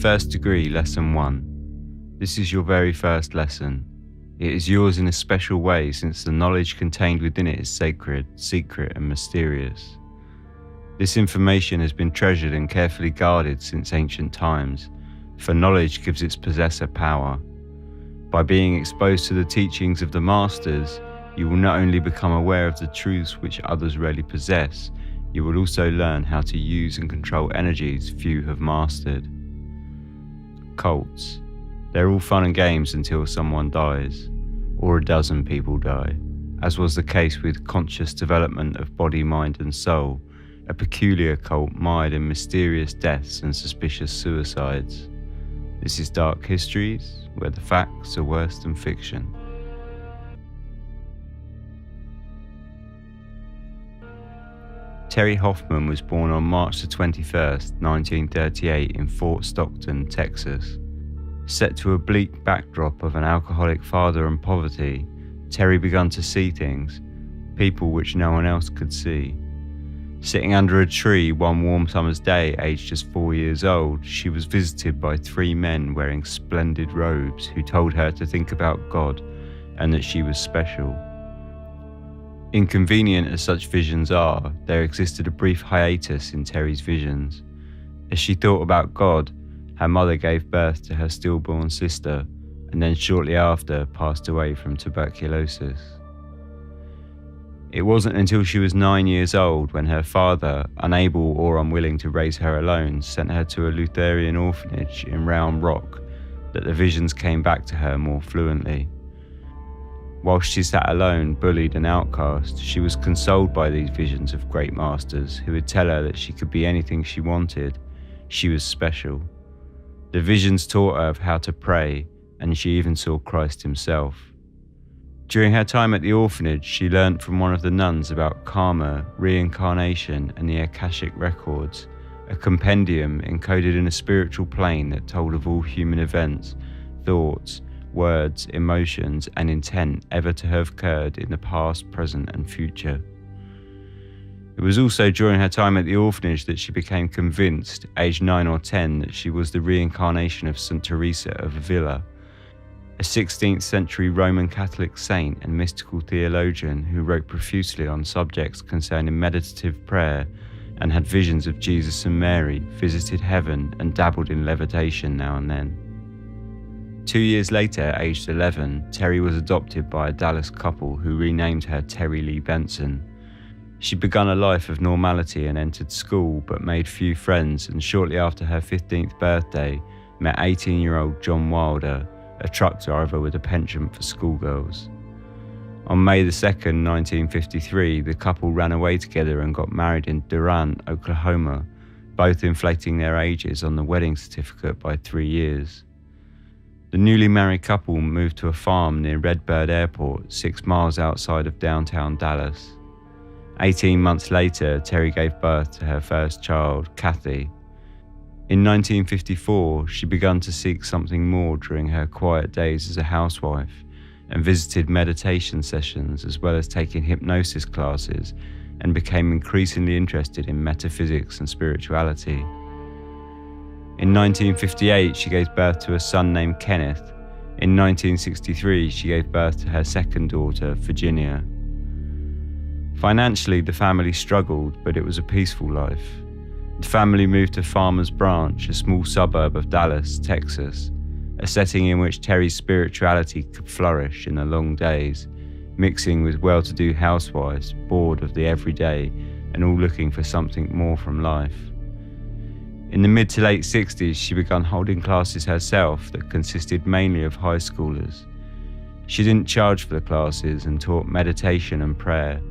First Degree Lesson 1. This is your very first lesson. It is yours in a special way since the knowledge contained within it is sacred, secret and mysterious. This information has been treasured and carefully guarded since ancient times, for knowledge gives its possessor power. By being exposed to the teachings of the masters, you will not only become aware of the truths which others rarely possess, you will also learn how to use and control energies few have mastered. Cults. They're all fun and games until someone dies, or a dozen people die, as was the case with conscious development of body, mind and soul, a peculiar cult mired in mysterious deaths and suspicious suicides. This is Dark Histories, where the facts are worse than fiction. Terri Hoffman was born on March the 21st, 1938 in Fort Stockton, Texas. Set to a bleak backdrop of an alcoholic father and poverty, Terri began to see things, people which no one else could see. Sitting under a tree one warm summer's day, aged just 4 years old, she was visited by 3 men wearing splendid robes who told her to think about God and that she was special. Inconvenient as such visions are, there existed a brief hiatus in Terri's visions. As she thought about God, her mother gave birth to her stillborn sister, and then shortly after passed away from tuberculosis. It wasn't until she was 9 years old when her father, unable or unwilling to raise her alone, sent her to a Lutheran orphanage in Round Rock, that the visions came back to her more fluently. Whilst she sat alone, bullied and outcast, she was consoled by these visions of great masters who would tell her that she could be anything she wanted. She was special. The visions taught her of how to pray, and she even saw Christ himself. During her time at the orphanage, she learnt from one of the nuns about karma, reincarnation, and the Akashic records, a compendium encoded in a spiritual plane that told of all human events, thoughts, words, emotions, and intent ever to have occurred in the past, present, and future. It was also during her time at the orphanage that she became convinced, aged 9 or 10, that she was the reincarnation of St. Teresa of Avila, a 16th century Roman Catholic saint and mystical theologian who wrote profusely on subjects concerning meditative prayer and had visions of Jesus and Mary, visited heaven, and dabbled in levitation now and then. 2 years later, aged 11, Terri was adopted by a Dallas couple who renamed her Terri Lee Benson. She began a life of normality and entered school, but made few friends, and shortly after her 15th birthday, met 18-year-old John Wilder, a truck driver with a penchant for schoolgirls. On May the 2nd, 1953, the couple ran away together and got married in Durant, Oklahoma, both inflating their ages on the wedding certificate by 3 years. The newly married couple moved to a farm near Redbird Airport, 6 miles outside of downtown Dallas. 18 months later, Terri gave birth to her first child, Kathy. In 1954, she began to seek something more during her quiet days as a housewife and visited meditation sessions as well as taking hypnosis classes, and became increasingly interested in metaphysics and spirituality. In 1958, she gave birth to a son named Kenneth. In 1963, she gave birth to her second daughter, Virginia. Financially, the family struggled, but it was a peaceful life. The family moved to Farmers Branch, a small suburb of Dallas, Texas, a setting in which Terri's spirituality could flourish in the long days, mixing with well-to-do housewives, bored of the everyday and all looking for something more from life. In the mid to late 60s, she began holding classes herself that consisted mainly of high schoolers. She didn't charge for the classes and taught meditation and prayer.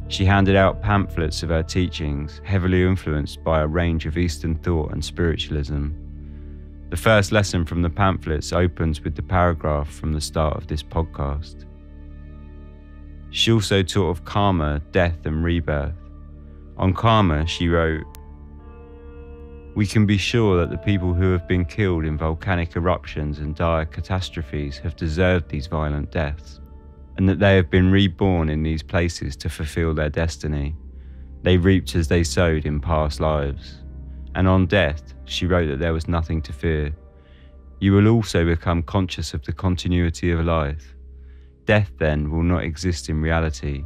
She handed out pamphlets of her teachings, heavily influenced by a range of Eastern thought and spiritualism. The first lesson from the pamphlets opens with the paragraph from the start of this podcast. She also taught of karma, death and rebirth. On karma, she wrote, "We can be sure that the people who have been killed in volcanic eruptions and dire catastrophes have deserved these violent deaths, and that they have been reborn in these places to fulfill their destiny. They reaped as they sowed in past lives. And on death, she wrote that there was nothing to fear. You will also become conscious of the continuity of life. Death then will not exist in reality,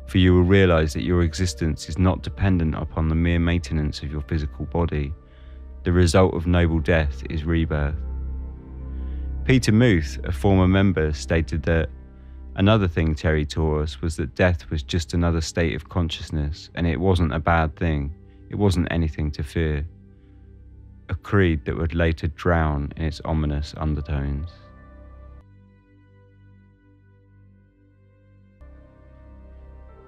for you will realize that your existence is not dependent upon the mere maintenance of your physical body. The result of noble death is rebirth. Peter Muth, a former member, stated that another thing Terri taught us was that death was just another state of consciousness, and it wasn't a bad thing. It wasn't anything to fear. A creed that would later drown in its ominous undertones.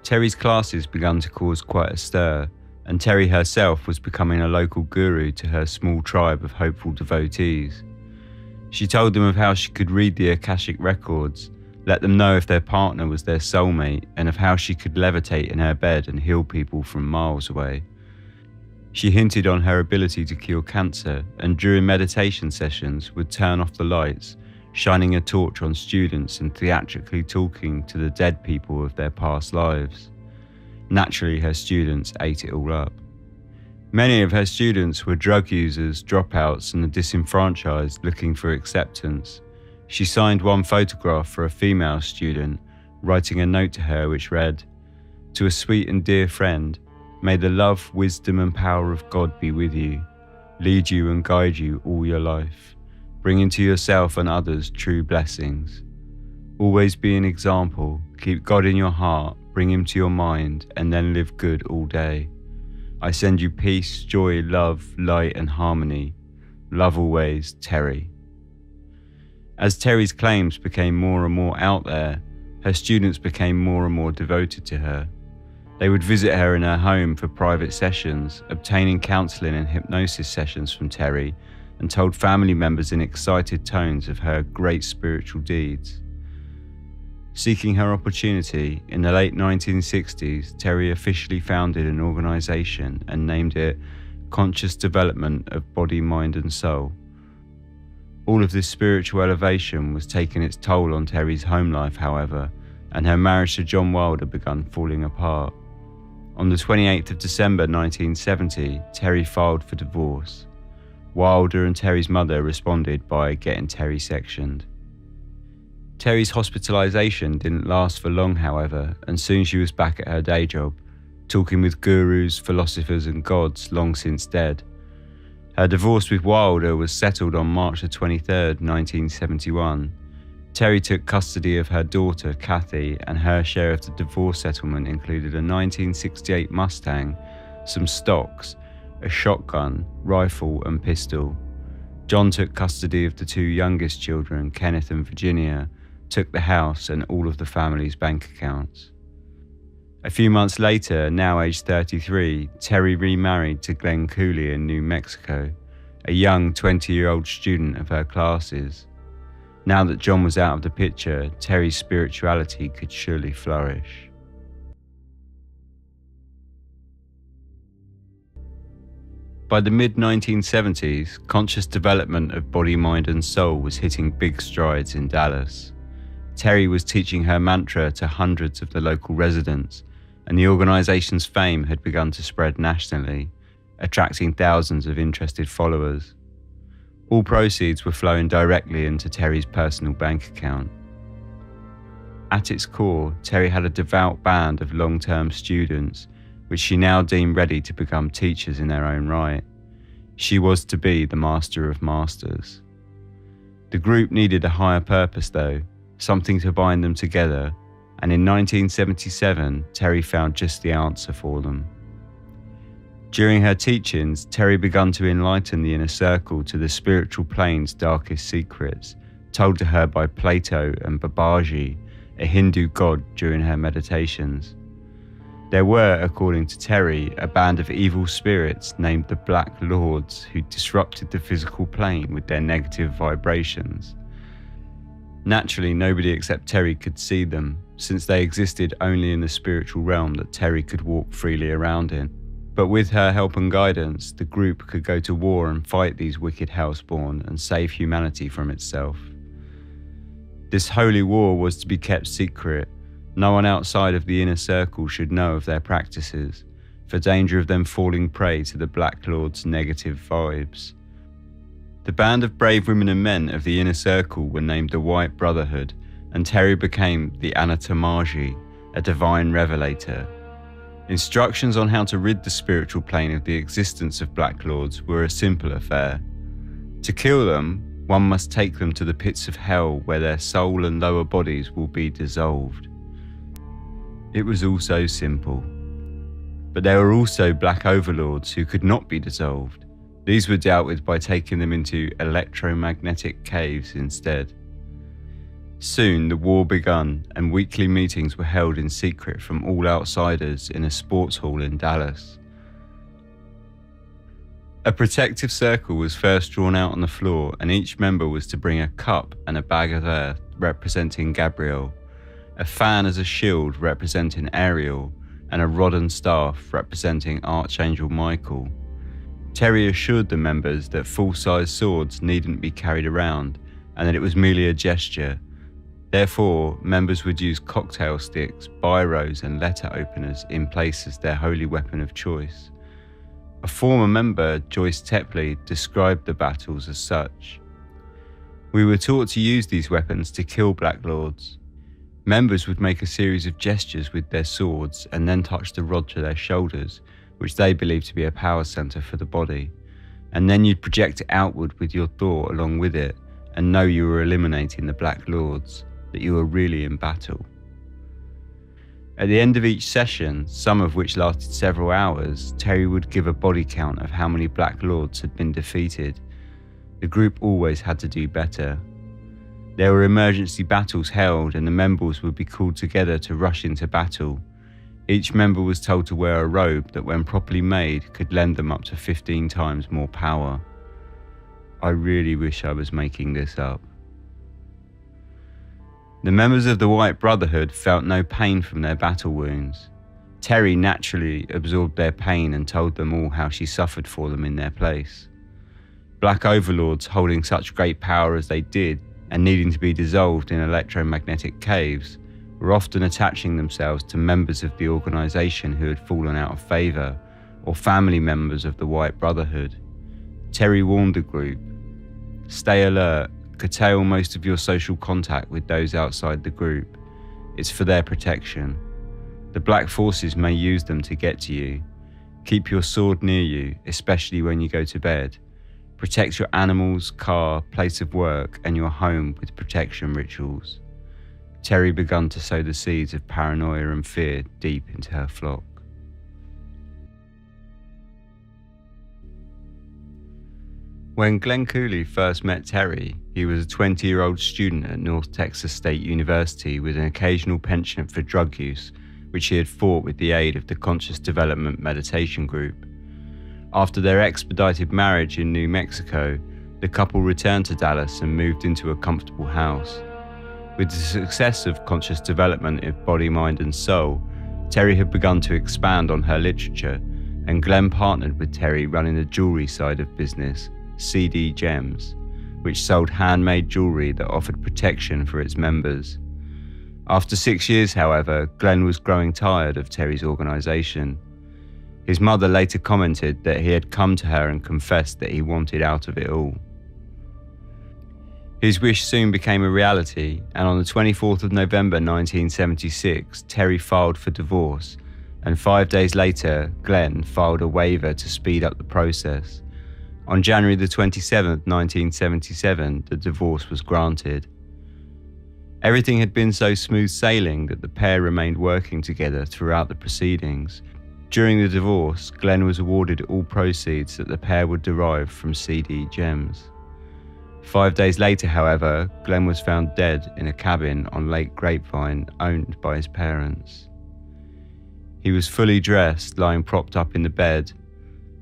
Terri's classes began to cause quite a stir, and Terri herself was becoming a local guru to her small tribe of hopeful devotees. She told them of how she could read the Akashic records, let them know if their partner was their soulmate, and of how she could levitate in her bed and heal people from miles away. She hinted on her ability to cure cancer, and during meditation sessions would turn off the lights, shining a torch on students and theatrically talking to the dead people of their past lives. Naturally, her students ate it all up. Many of her students were drug users, dropouts, and the disenfranchised looking for acceptance. She signed one photograph for a female student, writing a note to her which read, "To a sweet and dear friend, may the love, wisdom, and power of God be with you, lead you and guide you all your life, bringing to yourself and others true blessings. Always be an example, keep God in your heart, bring him to your mind, and then live good all day. I send you peace, joy, love, light, and harmony. Love always, Terri." As Terri's claims became more and more out there, her students became more and more devoted to her. They would visit her in her home for private sessions, obtaining counselling and hypnosis sessions from Terri, and told family members in excited tones of her great spiritual deeds. Seeking her opportunity, in the late 1960s, Terri officially founded an organisation and named it Conscious Development of Body, Mind and Soul. All of this spiritual elevation was taking its toll on Terri's home life, however, and her marriage to John Wilder began falling apart. On the 28th of December 1970, Terri filed for divorce. Wilder and Terri's mother responded by getting Terri sectioned. Terri's hospitalisation didn't last for long, however, and soon she was back at her day job, talking with gurus, philosophers and gods long since dead. Her divorce with Wilder was settled on March 23, 1971. Terri took custody of her daughter, Kathy, and her share of the divorce settlement included a 1968 Mustang, some stocks, a shotgun, rifle and pistol. John took custody of the two youngest children, Kenneth and Virginia, took the house and all of the family's bank accounts. A few months later, now aged 33, Terri remarried to Glenn Cooley in New Mexico, a young 20-year-old student of her classes. Now that John was out of the picture, Terri's spirituality could surely flourish. By the mid-1970s, conscious development of body, mind and soul was hitting big strides in Dallas. Terri was teaching her mantra to hundreds of the local residents, and the organisation's fame had begun to spread nationally, attracting thousands of interested followers. All proceeds were flowing directly into Terri's personal bank account. At its core, Terri had a devout band of long-term students, which she now deemed ready to become teachers in their own right. She was to be the master of masters. The group needed a higher purpose though, something to bind them together, and in 1977, Terri found just the answer for them. During her teachings, Terri began to enlighten the inner circle to the spiritual plane's darkest secrets, told to her by Plato and Babaji, a Hindu god, during her meditations. There were, according to Terri, a band of evil spirits named the Black Lords who disrupted the physical plane with their negative vibrations. Naturally, nobody except Terri could see them, since they existed only in the spiritual realm that Terri could walk freely around in. But with her help and guidance, the group could go to war and fight these wicked houseborn and save humanity from itself. This holy war was to be kept secret. No one outside of the inner circle should know of their practices, for danger of them falling prey to the Black Lord's negative vibes. The band of brave women and men of the inner circle were named the White Brotherhood, and Terri became the Anatomaji, a divine revelator. Instructions on how to rid the spiritual plane of the existence of Black Lords were a simple affair. To kill them, one must take them to the pits of hell where their soul and lower bodies will be dissolved. It was all so simple. But there were also Black Overlords who could not be dissolved. These were dealt with by taking them into electromagnetic caves instead. Soon the war begun, and weekly meetings were held in secret from all outsiders in a sports hall in Dallas. A protective circle was first drawn out on the floor, and each member was to bring a cup and a bag of earth representing Gabriel, a fan as a shield representing Ariel, and a rod and staff representing Archangel Michael. Terri assured the members that full-size swords needn't be carried around, and that it was merely a gesture. Therefore, members would use cocktail sticks, biros and letter openers in place as their holy weapon of choice. A former member, Joyce Tepley, described the battles as such. "We were taught to use these weapons to kill Black Lords. Members would make a series of gestures with their swords and then touch the rod to their shoulders, which they believed to be a power center for the body. And then you'd project it outward with your thought along with it and know you were eliminating the Black Lords, that you were really in battle." At the end of each session, some of which lasted several hours, Terri would give a body count of how many Black Lords had been defeated. The group always had to do better. There were emergency battles held, and the members would be called together to rush into battle. Each member was told to wear a robe that, when properly made, could lend them up to 15 times more power. I really wish I was making this up. The members of the White Brotherhood felt no pain from their battle wounds. Terri naturally absorbed their pain and told them all how she suffered for them in their place. Black Overlords holding such great power as they did, and needing to be dissolved in electromagnetic caves, were often attaching themselves to members of the organization who had fallen out of favor, or family members of the White Brotherhood. Terri warned the group, "Stay alert, curtail most of your social contact with those outside the group. It's for their protection. The Black Forces may use them to get to you. Keep your sword near you, especially when you go to bed. Protect your animals, car, place of work, and your home with protection rituals." Terri began to sow the seeds of paranoia and fear deep into her flock. When Glenn Cooley first met Terri, he was a 20-year-old student at North Texas State University with an occasional penchant for drug use, which he had fought with the aid of the Conscious Development Meditation Group. After their expedited marriage in New Mexico, the couple returned to Dallas and moved into a comfortable house. With the success of conscious development of body, mind and soul, Terri had begun to expand on her literature, and Glenn partnered with Terri running the jewelry side of business, CD Gems, which sold handmade jewelry that offered protection for its members. After 6 years, however, Glenn was growing tired of Terri's organization. His mother later commented that he had come to her and confessed that he wanted out of it all. His wish soon became a reality, and on the 24th of November 1976, Terri filed for divorce, and 5 days later, Glenn filed a waiver to speed up the process. On January the 27th, 1977, the divorce was granted. Everything had been so smooth sailing that the pair remained working together throughout the proceedings. During the divorce, Glenn was awarded all proceeds that the pair would derive from CD Gems. 5 days later, however, Glenn was found dead in a cabin on Lake Grapevine owned by his parents. He was fully dressed, lying propped up in the bed.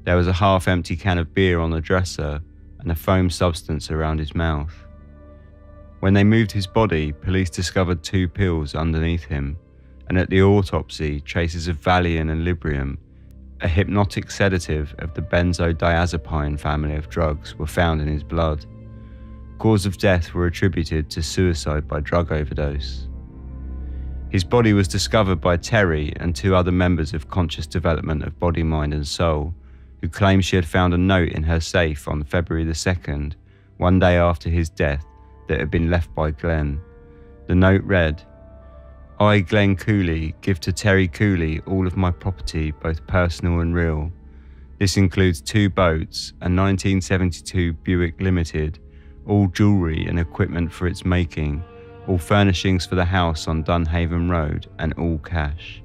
There was a half-empty can of beer on the dresser and a foam substance around his mouth. When they moved his body, police discovered 2 pills underneath him, and at the autopsy, traces of Valium and Librium, a hypnotic sedative of the benzodiazepine family of drugs, were found in his blood. Cause of death were attributed to suicide by drug overdose. His body was discovered by Terri and 2 other members of Conscious Development of Body, Mind and Soul, who claimed she had found a note in her safe on February the 2nd, one day after his death, that had been left by Glenn. The note read, "I, Glenn Cooley, give to Terri Cooley all of my property, both personal and real. This includes 2 boats, a 1972 Buick Limited, all jewellery and equipment for its making, all furnishings for the house on Dunhaven Road, and all cash.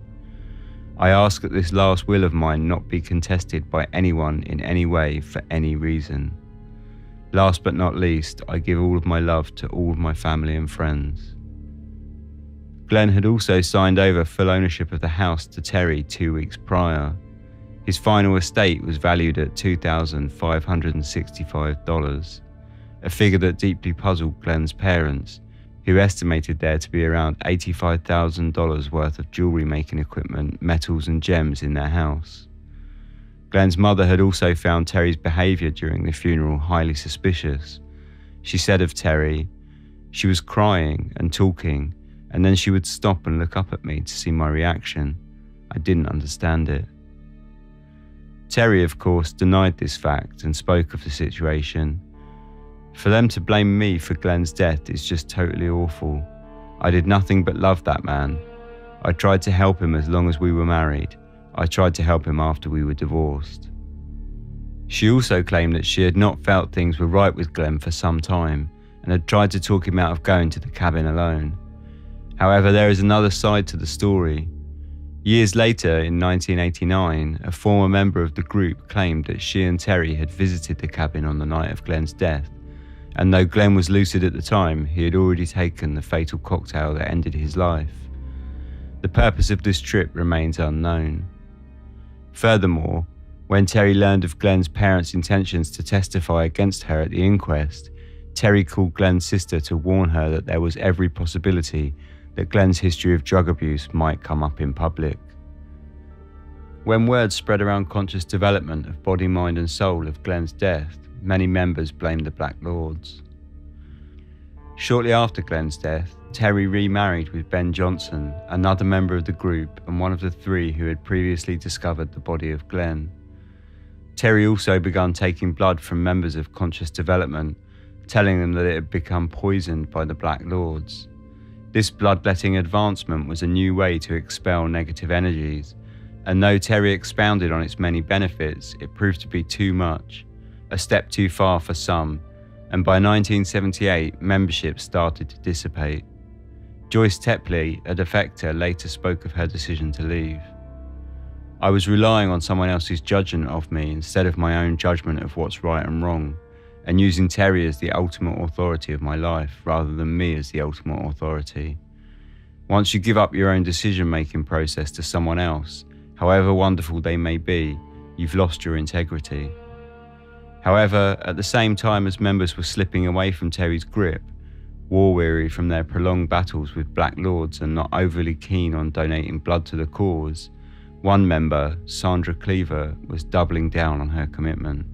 I ask that this last will of mine not be contested by anyone in any way for any reason. Last but not least, I give all of my love to all of my family and friends." Glenn had also signed over full ownership of the house to Terri 2 weeks prior. His final estate was valued at $2,565, a figure that deeply puzzled Glenn's parents, who estimated there to be around $85,000 worth of jewellery making equipment, metals and gems in their house. Glenn's mother had also found Terri's behaviour during the funeral highly suspicious. She said of Terri, "She was crying and talking, and then she would stop and look up at me to see my reaction. I didn't understand it." Terri, of course, denied this fact and spoke of the situation. "For them to blame me for Glenn's death is just totally awful. I did nothing but love that man. I tried to help him as long as we were married. I tried to help him after we were divorced." She also claimed that she had not felt things were right with Glenn for some time and had tried to talk him out of going to the cabin alone. However, there is another side to the story. Years later, in 1989, a former member of the group claimed that she and Terri had visited the cabin on the night of Glenn's death, and though Glenn was lucid at the time, he had already taken the fatal cocktail that ended his life. The purpose of this trip remains unknown. Furthermore, when Terri learned of Glenn's parents' intentions to testify against her at the inquest, Terri called Glenn's sister to warn her that there was every possibility that Glenn's history of drug abuse might come up in public. When word spread around Conscious Development of Body, Mind and Soul of Glenn's death, many members blamed the Black Lords. Shortly after Glenn's death, Terri remarried with Ben Johnson, another member of the group and one of the 3 who had previously discovered the body of Glenn. Terri also began taking blood from members of Conscious Development, telling them that it had become poisoned by the Black Lords. This bloodletting advancement was a new way to expel negative energies, and though Terri expounded on its many benefits, it proved to be too much, a step too far for some, and by 1978, membership started to dissipate. Joyce Tepley, a defector, later spoke of her decision to leave. "I was relying on someone else's judgment of me instead of my own judgment of what's right and wrong, and using Terri as the ultimate authority of my life rather than me as the ultimate authority. Once you give up your own decision-making process to someone else, however wonderful they may be, you've lost your integrity." However, at the same time as members were slipping away from Terri's grip, war-weary from their prolonged battles with Black Lords and not overly keen on donating blood to the cause, one member, Sandra Cleaver, was doubling down on her commitment.